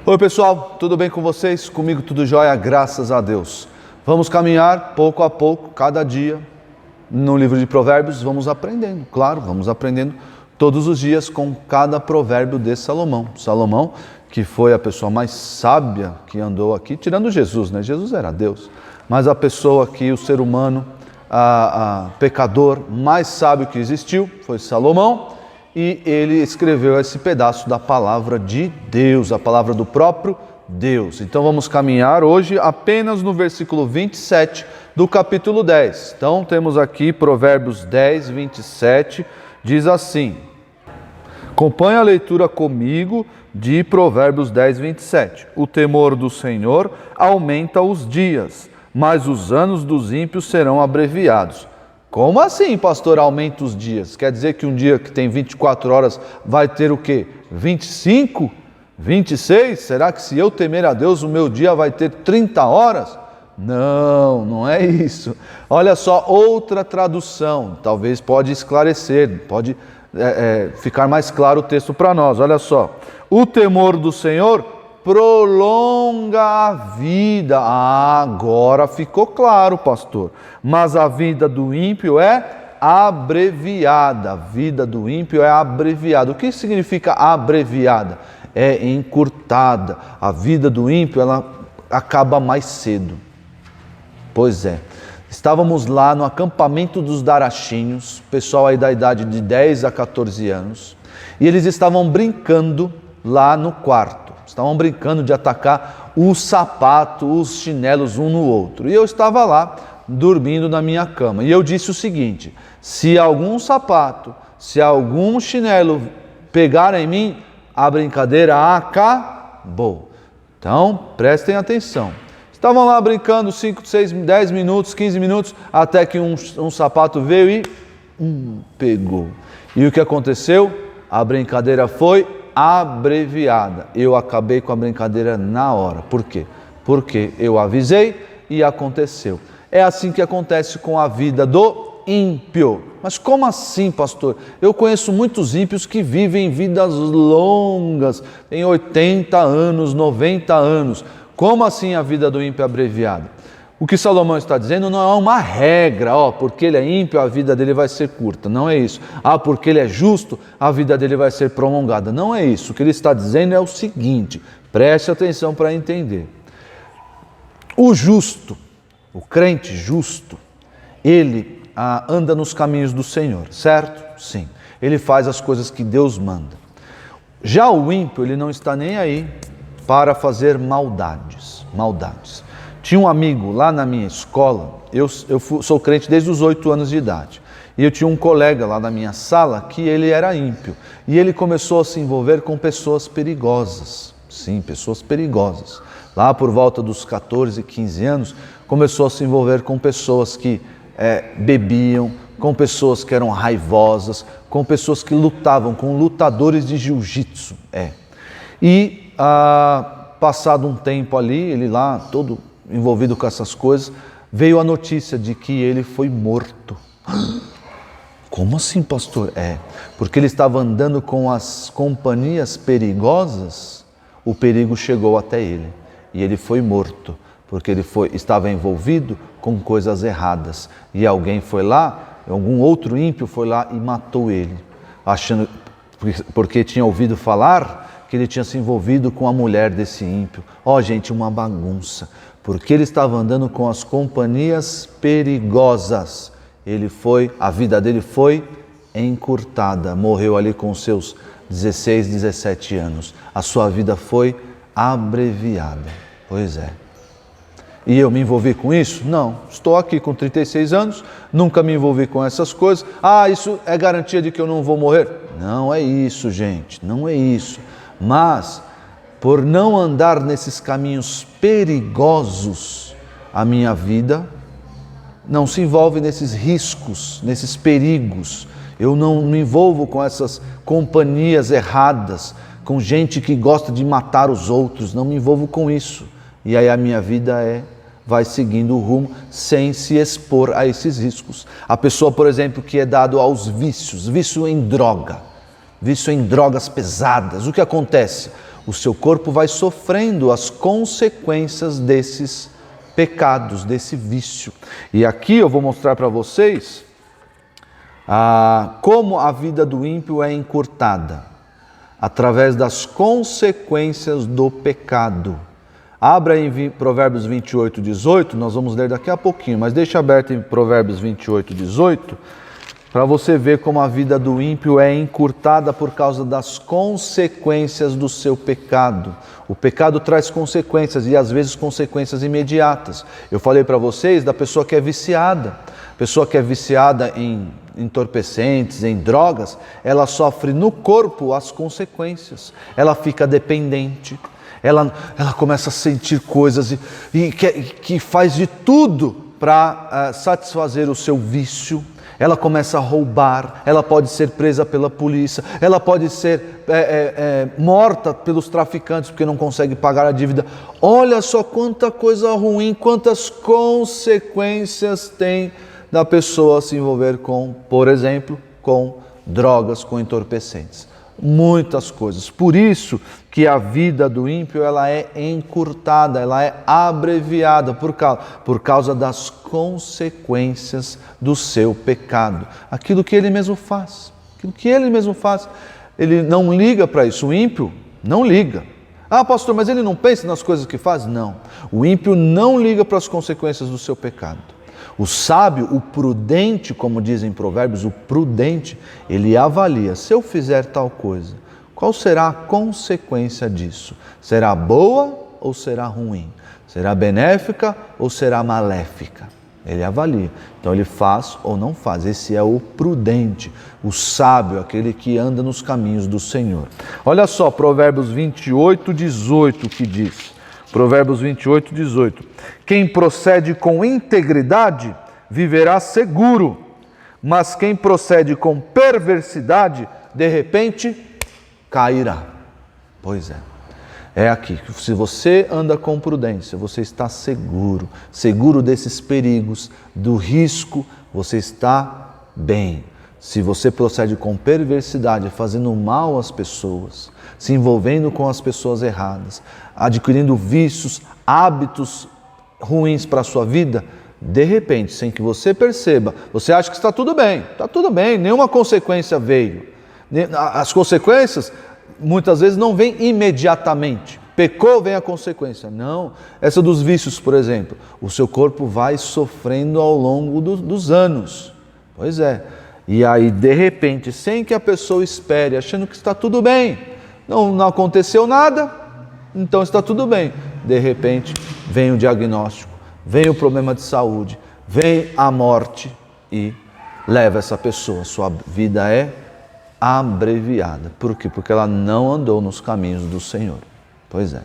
Oi pessoal, tudo bem com vocês? Comigo tudo jóia, graças a Deus. Vamos caminhar pouco a pouco, cada dia, no livro de Provérbios, vamos aprendendo, claro, vamos aprendendo todos os dias com cada provérbio de Salomão. Salomão, que foi a pessoa mais sábia que andou aqui, tirando Jesus, né? Jesus era Deus, mas a pessoa que o ser humano, pecador mais sábio que existiu, foi Salomão. E ele escreveu esse pedaço da palavra de Deus, a palavra do próprio Deus. Então vamos caminhar hoje apenas no versículo 27 do capítulo 10. Então temos aqui Provérbios 10, 27, diz assim: acompanhe a leitura comigo de Provérbios 10, 27. O temor do Senhor aumenta os dias, mas os anos dos ímpios serão abreviados. Como assim, pastor, aumenta os dias? Quer dizer que um dia que tem 24 horas vai ter o quê? 25? 26? Será que se eu temer a Deus o meu dia vai ter 30 horas? Não, não é isso. Olha só, outra tradução, talvez pode esclarecer, pode ficar mais claro o texto para nós. Olha só, o temor do Senhor prolonga a vida. Agora ficou claro, pastor. Mas a vida do ímpio é abreviada. A vida do ímpio é abreviada. O que significa abreviada? É encurtada. A vida do ímpio, ela acaba mais cedo. Pois é. Estávamos lá no acampamento dos Darachinhos, pessoal aí da idade de 10 a 14 anos, e eles estavam brincando lá no quarto. Estavam brincando de atacar o sapato, os chinelos um no outro. E eu estava lá, dormindo na minha cama. E eu disse o seguinte: se algum sapato, se algum chinelo pegar em mim, a brincadeira acabou. Então, prestem atenção. Estavam lá brincando 5, 6, 10 minutos, 15 minutos, até que um sapato veio e pegou. E o que aconteceu? A brincadeira foi abreviada. Eu acabei com a brincadeira na hora. Por quê? Porque eu avisei e aconteceu. É assim que acontece com a vida do ímpio. Mas como assim, pastor? Eu conheço muitos ímpios que vivem vidas longas, têm 80 anos, 90 anos. Como assim a vida do ímpio é abreviada? O que Salomão está dizendo não é uma regra, porque ele é ímpio, a vida dele vai ser curta. Não é isso. Porque ele é justo, a vida dele vai ser prolongada. Não é isso. O que ele está dizendo é o seguinte, preste atenção para entender. O justo, o crente justo, ele anda nos caminhos do Senhor, certo? Sim. Ele faz as coisas que Deus manda. Já o ímpio, ele não está nem aí para fazer maldades. Tinha um amigo lá na minha escola, eu sou crente desde os 8 anos de idade, e eu tinha um colega lá na minha sala que ele era ímpio, e ele começou a se envolver com pessoas perigosas, sim, pessoas perigosas. Lá por volta dos 14, 15 anos, começou a se envolver com pessoas que bebiam, com pessoas que eram raivosas, com pessoas que lutavam, com lutadores de jiu-jitsu. E passado um tempo ali, ele lá todo envolvido com essas coisas, veio a notícia de que ele foi morto. Como assim, pastor? Porque ele estava andando com as companhias perigosas, o perigo chegou até ele e ele foi morto, porque ele estava envolvido com coisas erradas e alguém foi lá, algum outro ímpio foi lá e matou ele, achando, porque tinha ouvido falar que ele tinha se envolvido com a mulher desse ímpio. Gente, uma bagunça. Porque ele estava andando com as companhias perigosas. A vida dele foi encurtada. Morreu ali com seus 16, 17 anos. A sua vida foi abreviada. Pois é. E eu me envolvi com isso? Não. Estou aqui com 36 anos, nunca me envolvi com essas coisas. Isso é garantia de que eu não vou morrer? Não é isso, gente. Não é isso. Mas, por não andar nesses caminhos perigosos, a minha vida não se envolve nesses riscos, nesses perigos. Eu não me envolvo com essas companhias erradas, com gente que gosta de matar os outros, não me envolvo com isso. E aí a minha vida vai seguindo o rumo sem se expor a esses riscos. A pessoa, por exemplo, que é dado aos vícios, vício em drogas pesadas, o que acontece? o seu corpo vai sofrendo as consequências desses pecados, desse vício. E aqui eu vou mostrar para vocês como a vida do ímpio é encurtada, através das consequências do pecado. Abra em Provérbios 28, 18, nós vamos ler daqui a pouquinho, mas deixa aberto em Provérbios 28, 18, para você ver como a vida do ímpio é encurtada por causa das consequências do seu pecado. O pecado traz consequências e às vezes consequências imediatas. Eu falei para vocês da pessoa que é viciada. A pessoa que é viciada em entorpecentes, em drogas, ela sofre no corpo as consequências. Ela fica dependente, ela começa a sentir coisas e que faz de tudo para satisfazer o seu vício. Ela começa a roubar, ela pode ser presa pela polícia, ela pode ser morta pelos traficantes porque não consegue pagar a dívida. Olha só quanta coisa ruim, quantas consequências tem da pessoa se envolver com, por exemplo, com drogas, com entorpecentes. Muitas coisas. Por isso que a vida do ímpio ela é encurtada, ela é abreviada por causa das consequências do seu pecado. Aquilo que ele mesmo faz, ele não liga para isso. O ímpio não liga. Ah, pastor, mas ele não pensa nas coisas que faz? Não. O ímpio não liga para as consequências do seu pecado. O sábio, o prudente, como dizem em Provérbios, o prudente, ele avalia, se eu fizer tal coisa, qual será a consequência disso? Será boa ou será ruim? Será benéfica ou será maléfica? Ele avalia. Então ele faz ou não faz. Esse é o prudente, o sábio, aquele que anda nos caminhos do Senhor. Olha só, Provérbios 28, 18, que diz. Provérbios 28, 18. Quem procede com integridade viverá seguro, mas quem procede com perversidade, de repente, cairá. Pois é. É aqui, se você anda com prudência, você está seguro, seguro desses perigos, do risco, você está bem. Se você procede com perversidade, fazendo mal às pessoas, se envolvendo com as pessoas erradas, adquirindo vícios, hábitos ruins para a sua vida, de repente, sem que você perceba, você acha que está tudo bem, nenhuma consequência veio. As consequências muitas vezes não vêm imediatamente. Pecou, vem a consequência. Não, essa dos vícios, por exemplo, o seu corpo vai sofrendo ao longo dos anos. Pois é. E aí, de repente, sem que a pessoa espere, achando que está tudo bem, não aconteceu nada, então está tudo bem. De repente, vem o diagnóstico, vem o problema de saúde, vem a morte e leva essa pessoa. Sua vida é abreviada. Por quê? Porque ela não andou nos caminhos do Senhor. Pois é.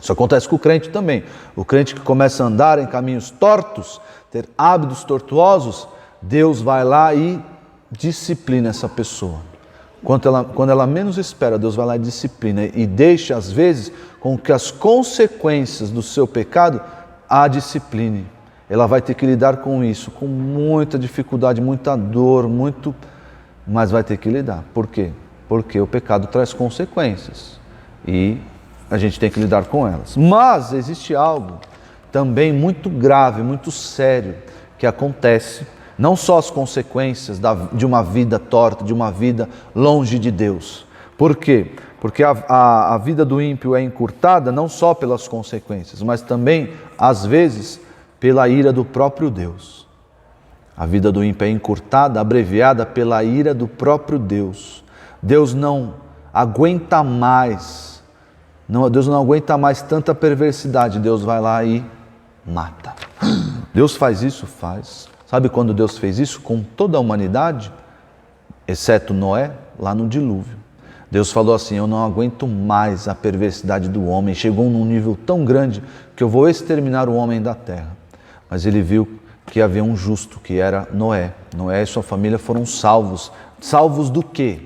Isso acontece com o crente também. O crente que começa a andar em caminhos tortos, ter hábitos tortuosos, Deus vai lá e disciplina essa pessoa. Quando ela menos espera, Deus vai lá e disciplina e deixa, às vezes, com que as consequências do seu pecado a discipline. Ela vai ter que lidar com isso, com muita dificuldade, muita dor, mas vai ter que lidar. Por quê? Porque o pecado traz consequências e a gente tem que lidar com elas. Mas existe algo também muito grave, muito sério, que acontece. Não só as consequências de uma vida torta, de uma vida longe de Deus. Por quê? Porque a vida do ímpio é encurtada não só pelas consequências, mas também, às vezes, pela ira do próprio Deus. A vida do ímpio é encurtada, abreviada pela ira do próprio Deus. Deus não aguenta mais, Deus não aguenta mais tanta perversidade, Deus vai lá e mata. Deus faz isso? Faz. Sabe quando Deus fez isso? Com toda a humanidade, exceto Noé, lá no dilúvio. Deus falou assim, eu não aguento mais a perversidade do homem, chegou num nível tão grande que eu vou exterminar o homem da terra. Mas ele viu que havia um justo, que era Noé. Noé e sua família foram salvos. Salvos do quê?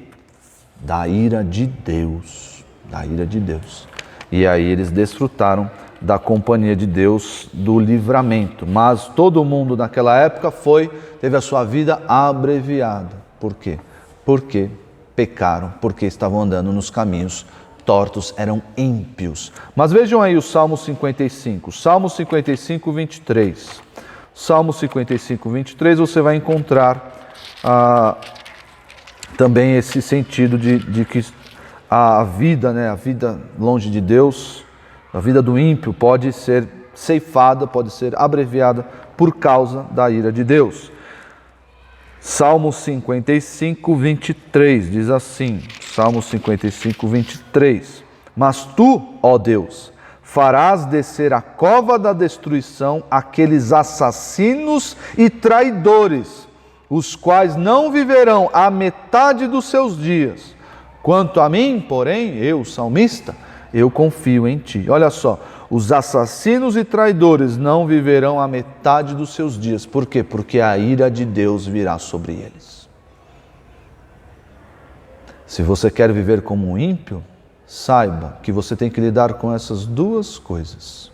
Da ira de Deus. Da ira de Deus. E aí eles desfrutaram da companhia de Deus, do livramento. Mas todo mundo naquela época teve a sua vida abreviada. Por quê? Porque pecaram, porque estavam andando nos caminhos tortos, eram ímpios. Mas vejam aí o Salmo 55, Salmo 55, 23. Salmo 55, 23, você vai encontrar também esse sentido de que a vida, né, a vida longe de Deus, a vida do ímpio pode ser ceifada, pode ser abreviada por causa da ira de Deus. Salmo 55, 23, diz assim, Salmo 55, 23. Mas tu, ó Deus, farás descer a cova da destruição aqueles assassinos e traidores, os quais não viverão a metade dos seus dias. Quanto a mim, porém, eu, salmista, eu confio em ti. Olha só, os assassinos e traidores não viverão a metade dos seus dias. Por quê? Porque a ira de Deus virá sobre eles. Se você quer viver como um ímpio, saiba que você tem que lidar com essas duas coisas: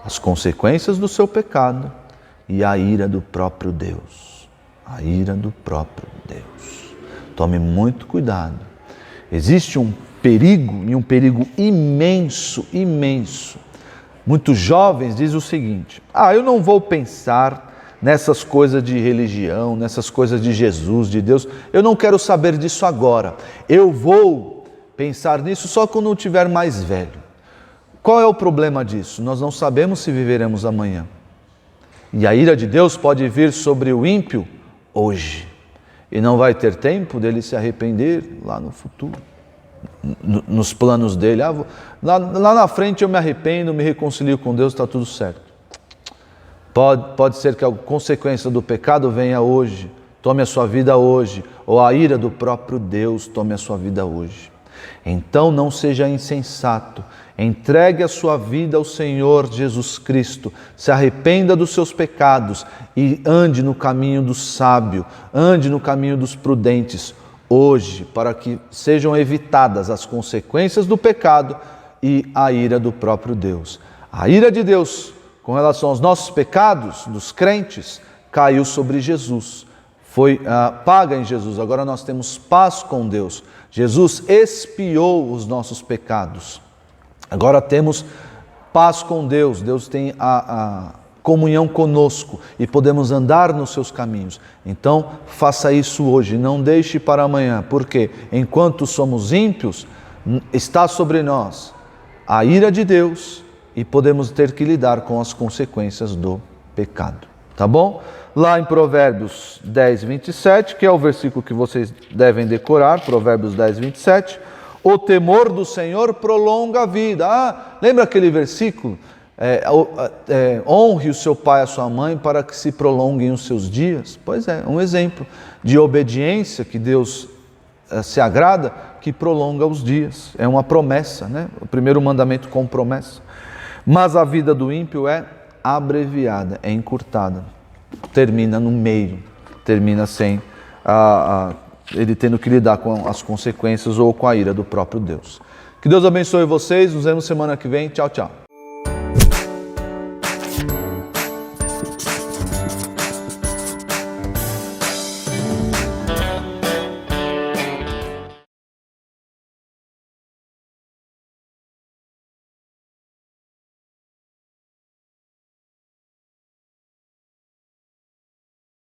as consequências do seu pecado e a ira do próprio Deus. A ira do próprio Deus. Tome muito cuidado. Existe um perigo, e um perigo imenso, imenso. Muitos jovens dizem o seguinte: eu não vou pensar nessas coisas de religião, nessas coisas de Jesus, de Deus, eu não quero saber disso agora. Eu vou pensar nisso só quando eu estiver mais velho. Qual é o problema disso? Nós não sabemos se viveremos amanhã. E a ira de Deus pode vir sobre o ímpio hoje. E não vai ter tempo dele se arrepender lá no futuro. Nos planos dele, lá na frente eu me arrependo, me reconcilio com Deus, está tudo certo. Pode ser que a consequência do pecado venha hoje, tome a sua vida hoje, ou a ira do próprio Deus tome a sua vida hoje. Então não seja insensato, entregue a sua vida ao Senhor Jesus Cristo, se arrependa dos seus pecados e ande no caminho do sábio, ande no caminho dos prudentes, hoje, para que sejam evitadas as consequências do pecado e a ira do próprio Deus. A ira de Deus com relação aos nossos pecados, dos crentes, caiu sobre Jesus. Foi paga em Jesus. Agora nós temos paz com Deus. Jesus expiou os nossos pecados. Agora temos paz com Deus. Deus tem a comunhão conosco e podemos andar nos seus caminhos. Então, faça isso hoje, não deixe para amanhã, porque enquanto somos ímpios, está sobre nós a ira de Deus e podemos ter que lidar com as consequências do pecado. Tá bom? Lá em Provérbios 10, 27, que é o versículo que vocês devem decorar, Provérbios 10, 27, o temor do Senhor prolonga a vida. Lembra aquele versículo? Honre o seu pai e a sua mãe para que se prolonguem os seus dias. Pois é, um exemplo de obediência que Deus se agrada, que prolonga os dias. É uma promessa, né? O primeiro mandamento com promessa. Mas a vida do ímpio é abreviada, é encurtada. Termina no meio, termina sem ele tendo que lidar com as consequências ou com a ira do próprio Deus. Que Deus abençoe vocês, nos vemos semana que vem. Tchau, tchau.